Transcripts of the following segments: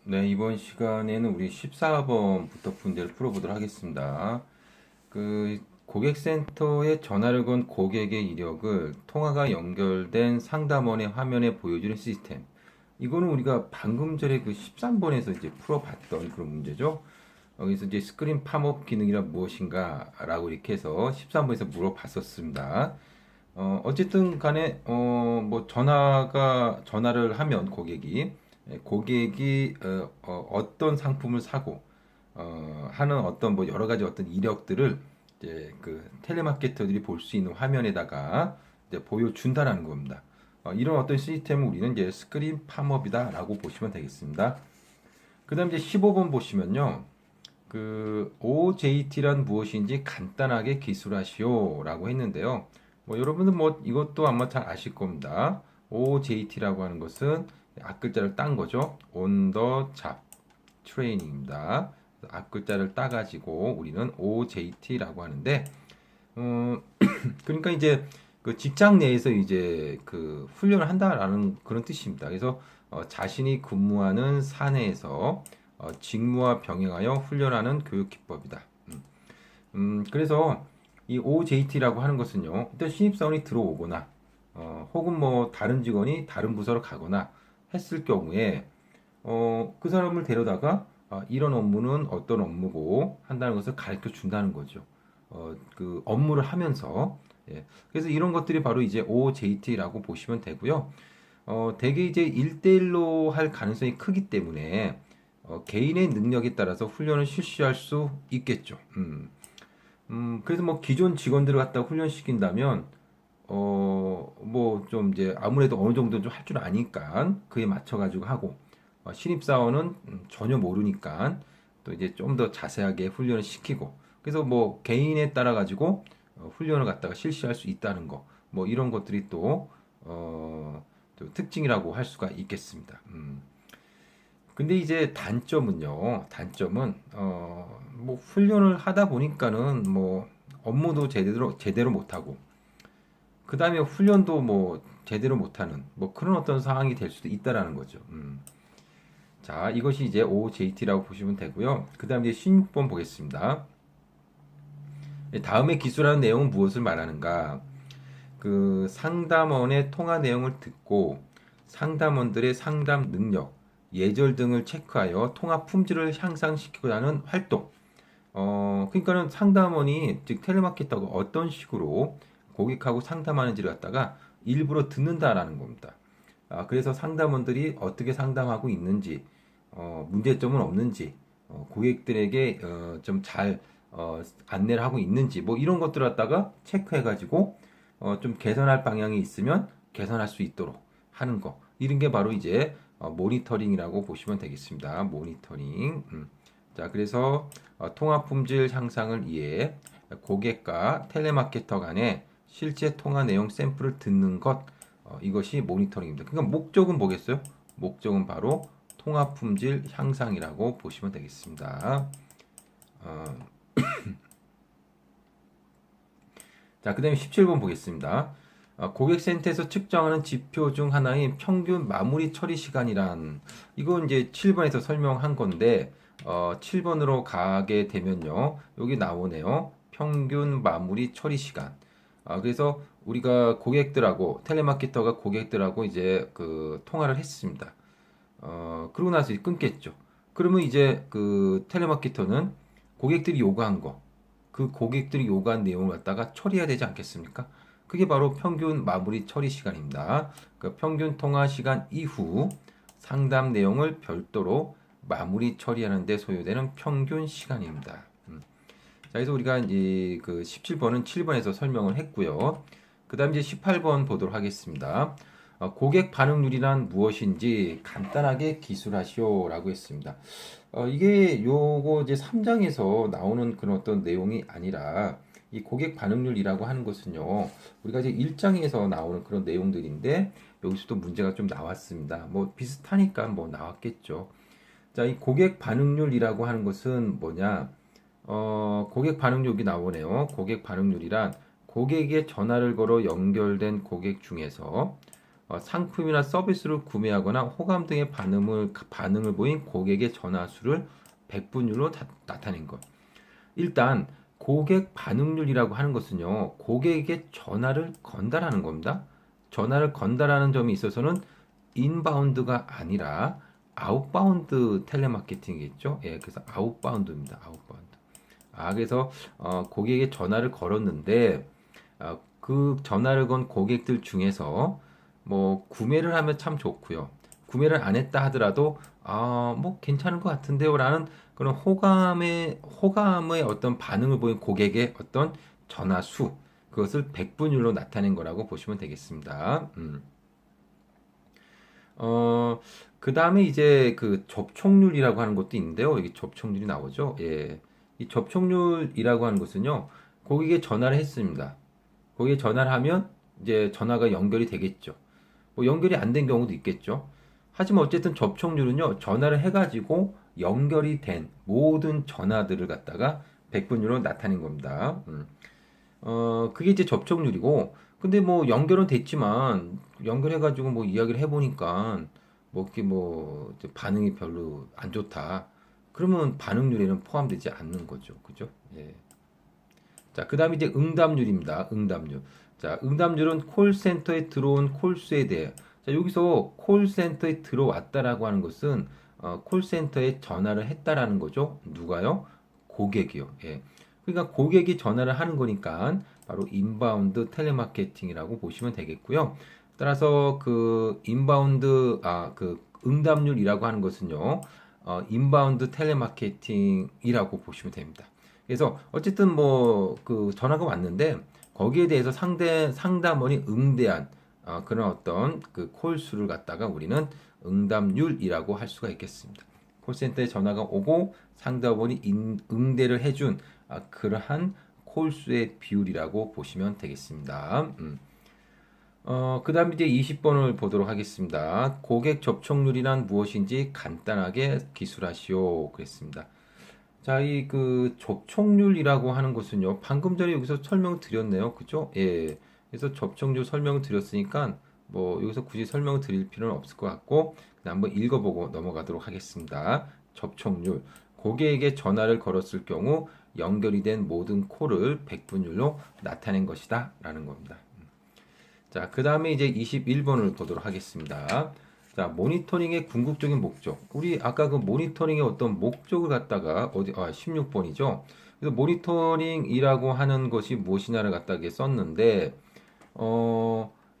네, 이번 시간에는 우리 14번부터 문제를 풀어보도록 하겠습니다. 고객센터에 전화를 건 고객의 이력을 통화가 연결된 상담원의 화면에 보여주는 시스템. 이거는 우리가 방금 전에 그 13번에서 이제 풀어봤던 그런 문제죠. 여기서 이제 스크린 팝업 기능이란 무엇인가 라고 이렇게 해서 13번에서 물어봤었습니다. 어쨌든 간에, 전화를 하면 고객이 떤 상품을 사고, 하는 어떤 뭐 여러 가지 어떤 이력들을 이제 그 텔레마케터들이 볼 수 있는 화면에다가 이제 보여준다라는 겁니다. 이런 어떤 시스템을 우리는 이제 스크린 팝업이다라고 보시면 되겠습니다. 그 다음 이제 15번 보시면요. OJT란 무엇인지 간단하게 기술하시오라고 했는데요. 뭐 여러분들 뭐 이것도 아마 잘 아실 겁니다. OJT라고 하는 것은 앞글자를 딴 거죠. On the job training입니다. 앞글자를 따가지고 우리는 OJT라고 하는데, 그러니까 이제 그 직장 내에서 이제 그 훈련을 한다라는 그런 뜻입니다. 그래서 자신이 근무하는 사내에서 직무와 병행하여 훈련하는 교육 기법이다. 그래서 이 OJT라고 하는 것은요, 일단 신입사원이 들어오거나, 혹은 뭐 다른 직원이 다른 부서로 가거나 했을 경우에, 그 사람을 데려다가 이런 업무는 어떤 업무고 한다는 것을 가르쳐 준다는 거죠. 그 업무를 하면서. 예. 그래서 이런 것들이 바로 이제 OJT라고 보시면 되고요. 대개 이제 1대1로 할 가능성이 크기 때문에 개인의 능력에 따라서 훈련을 실시할 수 있겠죠. 그래서 뭐 기존 직원들을 갖다 훈련시킨다면, 뭐 좀 이제 아무래도 어느 정도 좀 할 줄 아니까 그에 맞춰가지고 하고, 신입사원은 전혀 모르니까 또 이제 좀 더 자세하게 훈련을 시키고, 그래서 뭐 개인에 따라 가지고 훈련을 갖다가 실시할 수 있다는 거, 뭐 이런 것들이 또 특징이라고 할 수가 있겠습니다. 근데 이제 단점은 뭐 훈련을 하다 보니까는 뭐 업무도 제대로 못하고, 그 다음에 훈련도 뭐 제대로 못하는 뭐 그런 어떤 상황이 될 수도 있다라는 거죠. 자, 이것이 이제 OJT라고 보시면 되고요. 그 다음 이제 16번 보겠습니다. 다음에 기술하는 내용은 무엇을 말하는가? 그 상담원의 통화 내용을 듣고 상담원들의 상담 능력, 예절 등을 체크하여 통화 품질을 향상시키고자 하는 활동. 그러니까는 상담원이 즉 텔레마케터가 어떤 식으로 고객하고 상담하는지를 갖다가 일부러 듣는다라는 겁니다. 그래서 상담원들이 어떻게 상담하고 있는지, 문제점은 없는지, 고객들에게 좀 잘 안내를 하고 있는지, 뭐 이런 것들을 갖다가 체크해가지고 좀 개선할 방향이 있으면 개선할 수 있도록 하는 거. 이런 게 바로 이제 모니터링이라고 보시면 되겠습니다. 모니터링. 자, 그래서 통화 품질 향상을 위해 고객과 텔레마케터 간의 실제 통화 내용 샘플을 듣는 것, 이것이 모니터링입니다. 그러니까 목적은 뭐겠어요? 목적은 바로 통화 품질 향상이라고 보시면 되겠습니다. 어, 자, 그 다음에 17번 보겠습니다. 고객센터에서 측정하는 지표 중 하나인 평균 마무리 처리 시간이란, 이건 이제 7번에서 설명한 건데, 7번으로 가게 되면요, 여기 나오네요. 평균 마무리 처리 시간. 그래서 우리가 텔레마케터가 고객들하고 이제 그 통화를 했습니다. 그러고 나서 끊겠죠. 그러면 이제 그 텔레마케터는 고객들이 요구한 거, 그 고객들이 요구한 내용을 갖다가 처리해야 되지 않겠습니까? 그게 바로 평균 마무리 처리 시간입니다. 그 평균 통화 시간 이후 상담 내용을 별도로 마무리 처리하는 데 소요되는 평균 시간입니다. 자, 그래서 우리가 이제 그 17번은 7번에서 설명을 했고요. 그 다음 이제 18번 보도록 하겠습니다. 고객 반응률이란 무엇인지 간단하게 기술하시오라고 했습니다. 이게 요거 이제 3장에서 나오는 그런 어떤 내용이 아니라 이 고객 반응률이라고 하는 것은요, 우리가 이제 1장에서 나오는 그런 내용들인데 여기서도 문제가 좀 나왔습니다. 뭐 비슷하니까 뭐 나왔겠죠. 자, 이 고객 반응률이라고 하는 것은 뭐냐? 고객 반응률이 나오네요. 고객 반응률이란 고객의 전화를 걸어 연결된 고객 중에서 상품이나 서비스를 구매하거나 호감 등의 반응을 보인 고객의 전화 수를 백분율로 나타낸 것. 일단 고객 반응률이라고 하는 것은요, 고객에게 전화를 건달하는 겁니다. 전화를 건달하는 점에 있어서는 인바운드가 아니라 아웃바운드 텔레마케팅이겠죠. 예, 그래서 아웃바운드입니다. 아웃바운드. 그래서 고객에게 전화를 걸었는데 그 전화를 건 고객들 중에서 뭐 구매를 하면 참 좋고요. 구매를 안 했다 하더라도 뭐 괜찮은 것 같은데요라는 그런 호감의 어떤 반응을 보인 고객의 어떤 전화 수, 그것을 백분율로 나타낸 거라고 보시면 되겠습니다. 그 다음에 이제 그 접촉률이라고 하는 것도 있는데요. 이게 접촉률이 나오죠. 예. 이 접촉률이라고 하는 것은요, 고객에게 전화를 했습니다. 거기에 전화를 하면 이제 전화가 연결이 되겠죠. 뭐 연결이 안 된 경우도 있겠죠. 하지만 어쨌든 접촉률은요, 전화를 해가지고 연결이 된 모든 전화들을 갖다가 백분율로 나타낸 겁니다. 그게 이제 접촉률이고, 근데 뭐 연결은 됐지만, 연결해가지고 뭐 이야기를 해보니까, 뭐 이렇게 뭐 이제 반응이 별로 안 좋다. 그러면 반응률에는 포함되지 않는 거죠. 그죠? 예. 자, 그 다음에 이제 응답률입니다. 응답률. 자, 응답률은 콜센터에 들어온 콜수에 대해. 자, 여기서 콜센터에 들어왔다라고 하는 것은 콜센터에 전화를 했다라는 거죠. 누가요? 고객이요. 예. 그러니까 고객이 전화를 하는 거니까 바로 인바운드 텔레마케팅이라고 보시면 되겠고요. 따라서 그 인바운드 그 응답률이라고 하는 것은요. 인바운드 텔레마케팅이라고 보시면 됩니다. 그래서 어쨌든 뭐 그 전화가 왔는데 거기에 대해서 상담원이 응대한 그런 어떤 그 콜수를 갖다가 우리는 응답률이라고 할 수가 있겠습니다. 콜센터에 전화가 오고 상담원이 응대를 해준 그러한 콜수의 비율이라고 보시면 되겠습니다. 그 다음 이제 20번을 보도록 하겠습니다. 고객 접촉률이란 무엇인지 간단하게 기술하시오. 그랬습니다. 자, 이 그 접촉률이라고 하는 것은요, 방금 전에 여기서 설명을 드렸네요. 그죠? 예. 그래서 접촉률 설명을 드렸으니까, 뭐, 여기서 굳이 설명을 드릴 필요는 없을 것 같고, 그냥 한번 읽어보고 넘어가도록 하겠습니다. 접촉률. 고객에게 전화를 걸었을 경우, 연결이 된 모든 콜을 백분율로 나타낸 것이다. 라는 겁니다. 자, 그 다음에 이제 21번을 보도록 하겠습니다. 자, 모니터링의 궁극적인 목적. 우리 아까 그 모니터링의 어떤 목적을 갖다가 16번이죠. 그래서 모니터링이라고 하는 것이 무엇이냐를 갖다가 썼는데,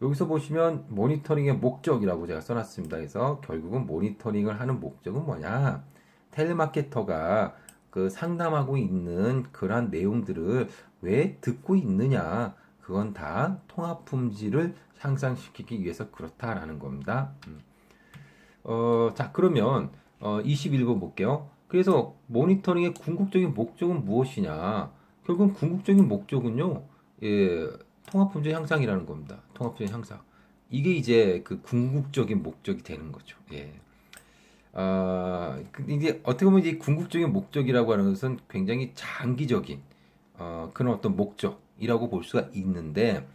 여기서 보시면 모니터링의 목적이라고 제가 써놨습니다. 그래서 결국은 모니터링을 하는 목적은 뭐냐? 텔레마케터가 그 상담하고 있는 그러한 내용들을 왜 듣고 있느냐? 그건 다 통합 품질을 향상시키기 위해서 그렇다라는 겁니다. 자, 그러면 21번 볼게요. 그래서 모니터링의 궁극적인 목적은 무엇이냐? 결국 궁극적인 목적은요, 예, 통합 품질 향상이라는 겁니다. 통합 품질 향상. 이게 이제 그 궁극적인 목적이 되는 거죠. 예. 이제 어떻게 보면 이 궁극적인 목적이라고 하는 것은 굉장히 장기적인 그런 어떤 목적이라고 볼 수가 있는데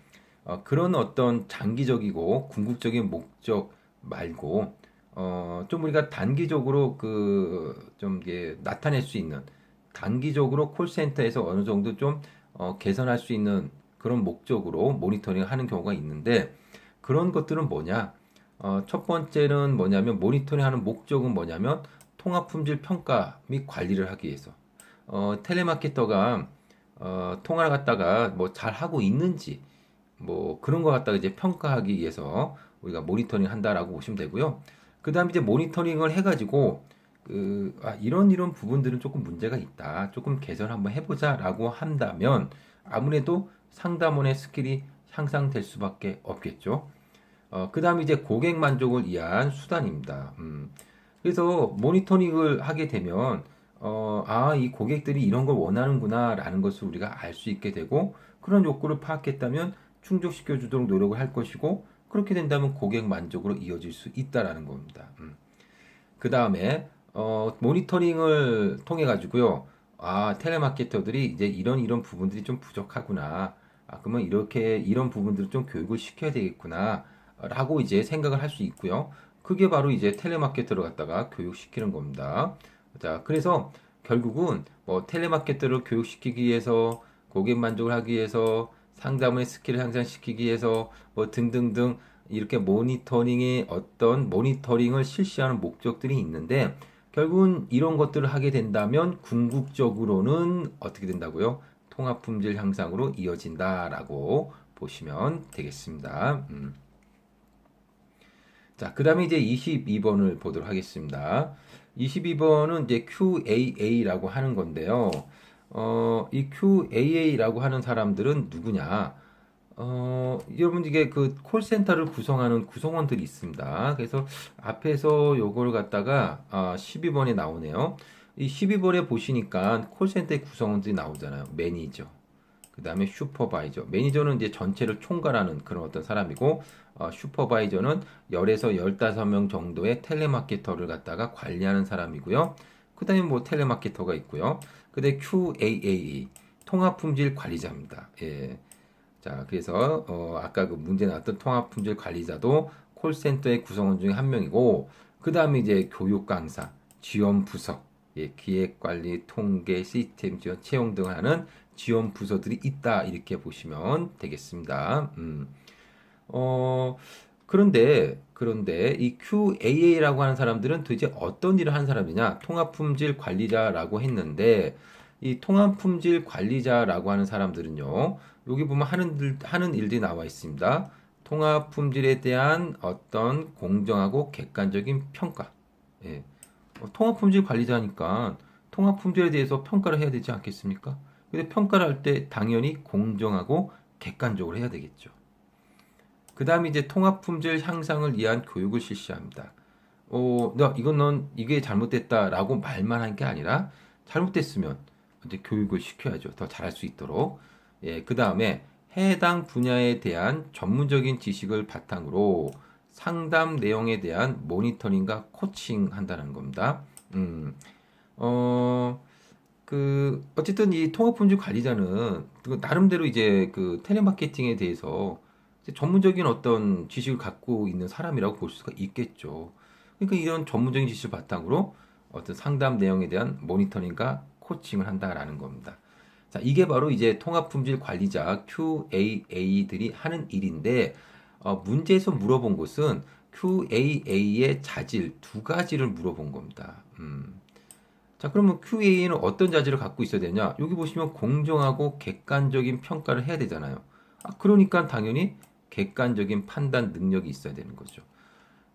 그런 어떤 장기적이고 궁극적인 목적 말고 좀 우리가 단기적으로 좀 이게 나타낼 수 있는 단기적으로 콜센터에서 어느 정도 좀 개선할 수 있는 그런 목적으로 모니터링을 하는 경우가 있는데 그런 것들은 뭐냐? 첫 번째는 뭐냐면 모니터링 하는 목적은 뭐냐면 통합 품질 평가 및 관리를 하기 위해서 텔레마케터가 통화를 갖다가 뭐 잘 하고 있는지 뭐 그런 거 갖다가 이제 평가하기 위해서 우리가 모니터링 한다라고 보시면 되고요. 그 다음에 이제 모니터링을 해가지고 이런 부분들은 조금 문제가 있다. 조금 개선 한번 해보자라고 한다면 아무래도 상담원의 스킬이 향상될 수밖에 없겠죠. 그 다음에 이제 고객 만족을 위한 수단입니다. 그래서 모니터링을 하게 되면 이 고객들이 이런 걸 원하는구나라는 것을 우리가 알 수 있게 되고 그런 욕구를 파악했다면 충족시켜 주도록 노력을 할 것이고 그렇게 된다면 고객 만족으로 이어질 수 있다라는 겁니다. 그 다음에 모니터링을 통해 가지고요. 텔레마케터들이 이제 이런 부분들이 좀 부족하구나. 그러면 이런 부분들을 좀 교육을 시켜야 되겠구나. 라고 이제 생각을 할 수 있고요. 그게 바로 이제 텔레마케터를 갖다가 교육시키는 겁니다. 자, 그래서 결국은 뭐 텔레마케터를 교육시키기 위해서 고객 만족을 하기 위해서 상담의 스킬을 향상시키기 위해서 뭐 등등등 이렇게 모니터링을 실시하는 목적들이 있는데 결국은 이런 것들을 하게 된다면 궁극적으로는 어떻게 된다고요? 통합 품질 향상으로 이어진다라고 보시면 되겠습니다. 자, 그 다음에 이제 22번을 보도록 하겠습니다. 22번은 이제 QAA라고 하는 건데요. 이 QAA라고 하는 사람들은 누구냐? 여러분 이게 그 콜센터를 구성하는 구성원들이 있습니다. 그래서 앞에서 요걸 갖다가 12번에 나오네요. 이 12번에 보시니까 콜센터의 구성원들이 나오잖아요. 매니저, 그 다음에 슈퍼바이저. 매니저는 이제 전체를 총괄하는 그런 어떤 사람이고, 슈퍼바이저는 10에서 15명 정도의 텔레마케터를 갖다가 관리하는 사람이고요. 그 다음에 뭐 텔레마케터가 있고요. 그 다음에 QAA, 통합품질 관리자입니다. 예. 자, 그래서 아까 그 문제 나왔던 통합품질 관리자도 콜센터의 구성원 중에 한 명이고, 그 다음에 이제 교육 강사, 지원 부서, 예, 기획 관리, 통계, 시스템 지원, 채용 등을 하는 지원 부서들이 있다 이렇게 보시면 되겠습니다. 어, 그런데 이 QAA라고 하는 사람들은 도대체 어떤 일을 하는 사람이냐? 통합품질 관리자라고 했는데 이 통합품질 관리자라고 하는 사람들은요. 여기 보면 하는 일들이 나와 있습니다. 통합품질에 대한 어떤 공정하고 객관적인 평가. 예. 통합품질 관리자니까 통합품질에 대해서 평가를 해야 되지 않겠습니까? 근데 평가를 할 때 당연히 공정하고 객관적으로 해야 되겠죠. 그 다음에 이제 통합품질 향상을 위한 교육을 실시합니다. 이건 넌 이게 잘못됐다라고 말만 한 게 아니라 잘못됐으면 이제 교육을 시켜야죠. 더 잘할 수 있도록. 예, 그 다음에 해당 분야에 대한 전문적인 지식을 바탕으로 상담 내용에 대한 모니터링과 코칭 한다는 겁니다. 어, 어쨌든 이 통합품질 관리자는 나름대로 이제 그 텔레마케팅에 대해서 이제 전문적인 어떤 지식을 갖고 있는 사람이라고 볼 수가 있겠죠. 그러니까 이런 전문적인 지식을 바탕으로 어떤 상담 내용에 대한 모니터링과 코칭을 한다라는 겁니다. 자, 이게 바로 이제 통합품질 관리자 QAA들이 하는 일인데, 문제에서 물어본 것은 QAA의 자질 두 가지를 물어본 겁니다. 자, 그러면 QA는 어떤 자질을 갖고 있어야 되냐? 여기 보시면 공정하고 객관적인 평가를 해야 되잖아요. 그러니까 당연히 객관적인 판단 능력이 있어야 되는 거죠.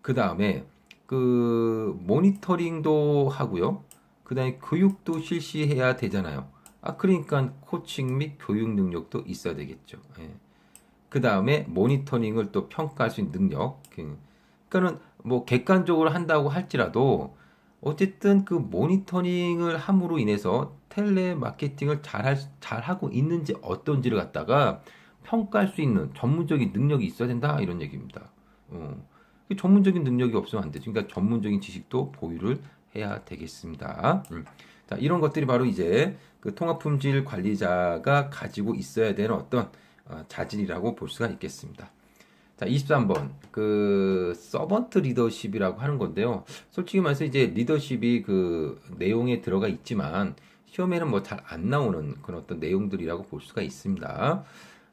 그 다음에 그 모니터링도 하고요. 그 다음에 교육도 실시해야 되잖아요. 그러니까 코칭 및 교육 능력도 있어야 되겠죠. 예. 그 다음에 모니터링을 또 평가할 수 있는 능력. 그러니까는 뭐 객관적으로 한다고 할지라도 어쨌든 그 모니터링을 함으로 인해서 텔레마케팅을 잘하고 있는지 어떤지를 갖다가 평가할 수 있는 전문적인 능력이 있어야 된다 이런 얘기입니다. 전문적인 능력이 없으면 안 되죠. 그러니까 전문적인 지식도 보유를 해야 되겠습니다. 자, 이런 것들이 바로 이제 그 통합품질 관리자가 가지고 있어야 되는 어떤 자질이라고 볼 수가 있겠습니다. 자, 23번. 그 서번트 리더십이라고 하는 건데요. 솔직히 말해서 이제 리더십이 그 내용에 들어가 있지만 시험에는 뭐 잘 안 나오는 그런 어떤 내용들이라고 볼 수가 있습니다.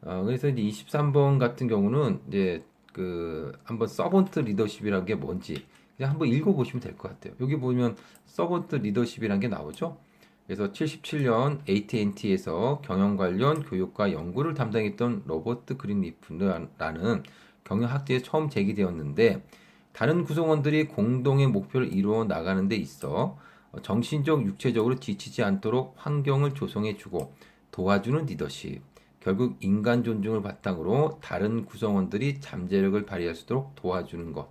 그래서 이제 23번 같은 경우는 이제 그 한번 서번트 리더십이라는 게 뭔지 그냥 한번 읽어보시면 될 것 같아요. 여기 보면 서번트 리더십이라는 게 나오죠. 그래서 77년 AT&T에서 경영 관련 교육과 연구를 담당했던 로버트 그린리프라는 경영학자에 처음 제기되었는데 다른 구성원들이 공동의 목표를 이루어 나가는 데 있어 정신적, 육체적으로 지치지 않도록 환경을 조성해주고 도와주는 리더십. 결국 인간 존중을 바탕으로 다른 구성원들이 잠재력을 발휘할 수 있도록 도와주는 것.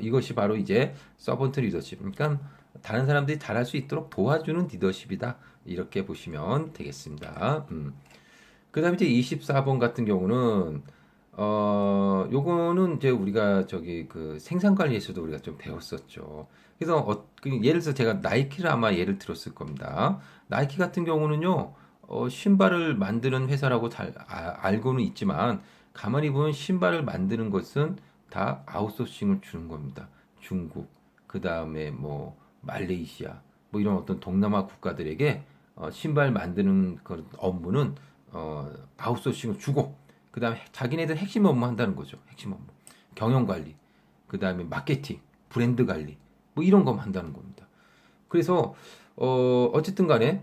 이것이 바로 이제 서번트 리더십. 그러니까 다른 사람들이 잘할 수 있도록 도와주는 리더십이다. 이렇게 보시면 되겠습니다. 그 다음에 이제 24번 같은 경우는 요거는 이제 우리가 저기 그 생산 관리에서도 우리가 좀 배웠었죠. 그래서 예를 들어서 제가 나이키를 아마 예를 들었을 겁니다. 나이키 같은 경우는요, 신발을 만드는 회사라고 잘 알고는 있지만 가만히 보면 신발을 만드는 것은 다 아웃소싱을 주는 겁니다. 중국, 그 다음에 뭐 말레이시아, 뭐 이런 어떤 동남아 국가들에게 신발 만드는 그런 업무는 아웃소싱을 주고, 그 다음에 자기네들 핵심 업무 한다는 거죠. 핵심 업무, 경영 관리, 그 다음에 마케팅, 브랜드 관리, 뭐 이런 것만 한다는 겁니다. 그래서 어쨌든 간에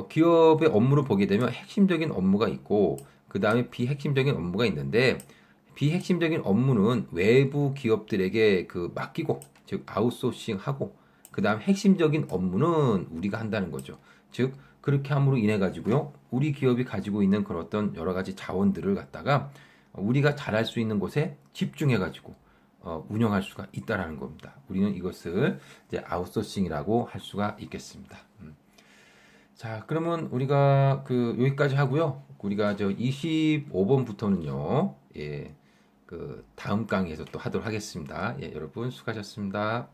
기업의 업무를 보게 되면 핵심적인 업무가 있고, 그 다음에 비핵심적인 업무가 있는데, 비핵심적인 업무는 외부 기업들에게 그 맡기고, 즉 아웃소싱하고, 그 다음 핵심적인 업무는 우리가 한다는 거죠. 즉 그렇게 함으로 인해 가지고요, 우리 기업이 가지고 있는 그런 어떤 여러 가지 자원들을 갖다가 우리가 잘할 수 있는 곳에 집중해 가지고 운영할 수가 있다라는 겁니다. 우리는 이것을 이제 아웃소싱이라고 할 수가 있겠습니다. 자, 그러면 우리가 그 여기까지 하고요. 우리가 저 25번부터는요, 예, 그 다음 강의에서 또 하도록 하겠습니다. 예, 여러분 수고하셨습니다.